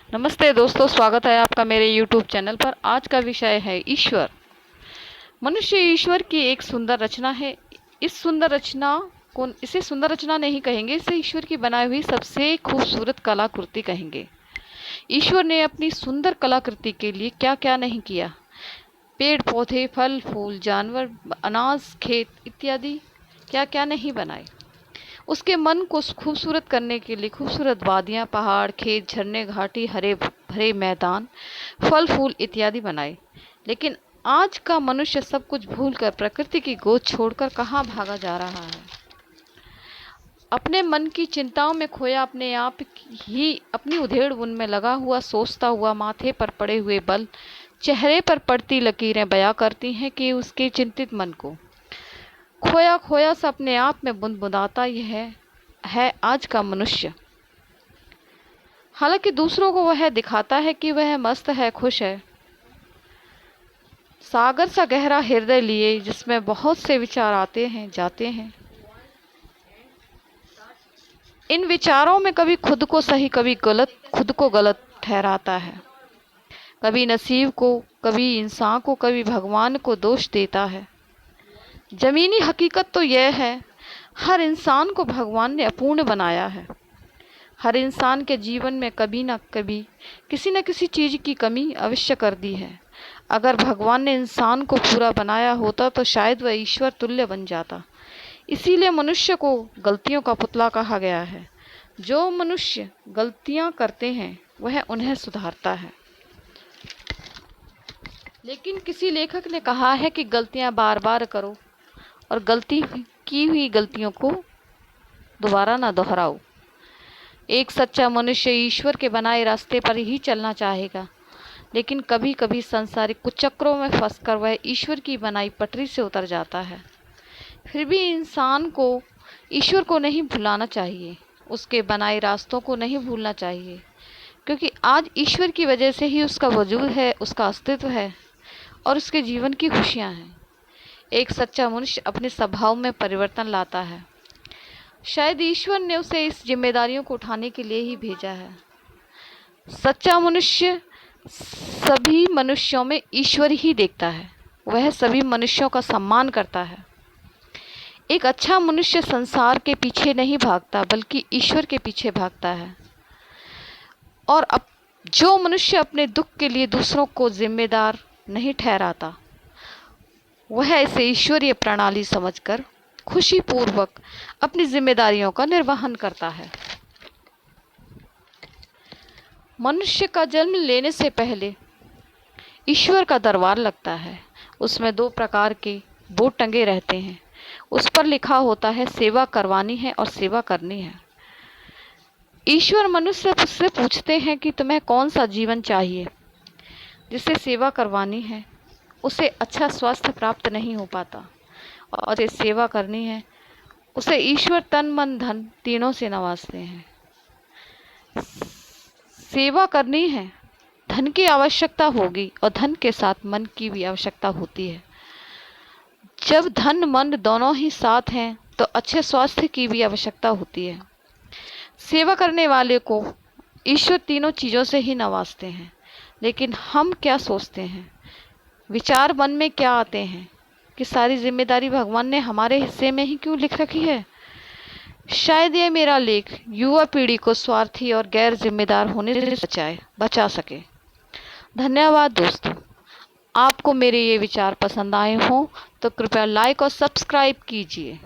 नमस्ते दोस्तों, स्वागत है आपका मेरे YouTube चैनल पर। आज का विषय है ईश्वर। मनुष्य ईश्वर की एक सुंदर रचना है। इस सुंदर रचना को इसे सुंदर रचना नहीं कहेंगे, इसे ईश्वर की बनाई हुई सबसे खूबसूरत कलाकृति कहेंगे। ईश्वर ने अपनी सुंदर कलाकृति के लिए क्या क्या नहीं किया। पेड़ पौधे, फल फूल, जानवर, अनाज, खेत इत्यादि क्या क्या नहीं बनाए। उसके मन को खूबसूरत करने के लिए खूबसूरत वादियाँ, पहाड़, खेत, झरने, घाटी, हरे भरे मैदान, फल फूल इत्यादि बनाए। लेकिन आज का मनुष्य सब कुछ भूलकर प्रकृति की गोद छोड़कर कहाँ भागा जा रहा है। अपने मन की चिंताओं में खोया, अपने आप ही अपनी उधेड़ बुन में लगा हुआ, सोचता हुआ, माथे पर पड़े हुए बल, चेहरे पर पड़ती लकीरें बयां करती हैं कि उसके चिंतित मन को खोया खोया सा अपने आप में बुनबुनाता यह है आज का मनुष्य। हालांकि दूसरों को वह दिखाता है कि वह मस्त है, खुश है। सागर सा गहरा हृदय लिए जिसमें बहुत से विचार आते हैं, जाते हैं। इन विचारों में कभी खुद को सही, कभी गलत, खुद को गलत ठहराता है। कभी नसीब को, कभी इंसान को, कभी भगवान को दोष देता है। जमीनी हकीकत तो यह है, हर इंसान को भगवान ने अपूर्ण बनाया है। हर इंसान के जीवन में कभी न कभी किसी न किसी चीज़ की कमी अवश्य कर दी है। अगर भगवान ने इंसान को पूरा बनाया होता तो शायद वह ईश्वर तुल्य बन जाता। इसीलिए मनुष्य को गलतियों का पुतला कहा गया है। जो मनुष्य गलतियां करते हैं वह उन्हें सुधारता है। लेकिन किसी लेखक ने कहा है कि गलतियां बार बार करो और गलती की हुई गलतियों को दोबारा ना दोहराओ। एक सच्चा मनुष्य ईश्वर के बनाए रास्ते पर ही चलना चाहेगा, लेकिन कभी कभी सांसारिक कुचक्रों में फंसकर वह ईश्वर की बनाई पटरी से उतर जाता है। फिर भी इंसान को ईश्वर को नहीं भुलाना चाहिए, उसके बनाए रास्तों को नहीं भूलना चाहिए, क्योंकि आज ईश्वर की वजह से ही उसका वजूद है, उसका अस्तित्व है और उसके जीवन की खुशियाँ हैं। एक सच्चा मनुष्य अपने स्वभाव में परिवर्तन लाता है। शायद ईश्वर ने उसे इस जिम्मेदारियों को उठाने के लिए ही भेजा है। सच्चा मनुष्य सभी मनुष्यों में ईश्वर ही देखता है। वह सभी मनुष्यों का सम्मान करता है। एक अच्छा मनुष्य संसार के पीछे नहीं भागता, बल्कि ईश्वर के पीछे भागता है। और अब जो मनुष्य अपने दुख के लिए दूसरों को जिम्मेदार नहीं ठहराता, वह इसे ईश्वरीय प्रणाली समझकर खुशी पूर्वक अपनी जिम्मेदारियों का निर्वहन करता है। मनुष्य का जन्म लेने से पहले ईश्वर का दरबार लगता है। उसमें 2 प्रकार के बोर्ड टंगे रहते हैं। उस पर लिखा होता है सेवा करवानी है और सेवा करनी है। ईश्वर मनुष्य से पूछते हैं कि तुम्हें कौन सा जीवन चाहिए। जिसे सेवा करवानी है उसे अच्छा स्वास्थ्य प्राप्त नहीं हो पाता, और जिसे सेवा करनी है उसे ईश्वर तन मन धन तीनों से नवाजते हैं। सेवा करनी है, धन की आवश्यकता होगी और धन के साथ मन की भी आवश्यकता होती है। जब धन मन दोनों ही साथ हैं तो अच्छे स्वास्थ्य की भी आवश्यकता होती है। सेवा करने वाले को ईश्वर तीनों चीज़ों से ही नवाजते हैं। लेकिन हम क्या सोचते हैं, विचार मन में क्या आते हैं कि सारी जिम्मेदारी भगवान ने हमारे हिस्से में ही क्यों लिख रखी है। शायद ये मेरा लेख युवा पीढ़ी को स्वार्थी और गैर जिम्मेदार होने से बचा सके। धन्यवाद दोस्तों। आपको मेरे ये विचार पसंद आए हों तो कृपया लाइक और सब्सक्राइब कीजिए।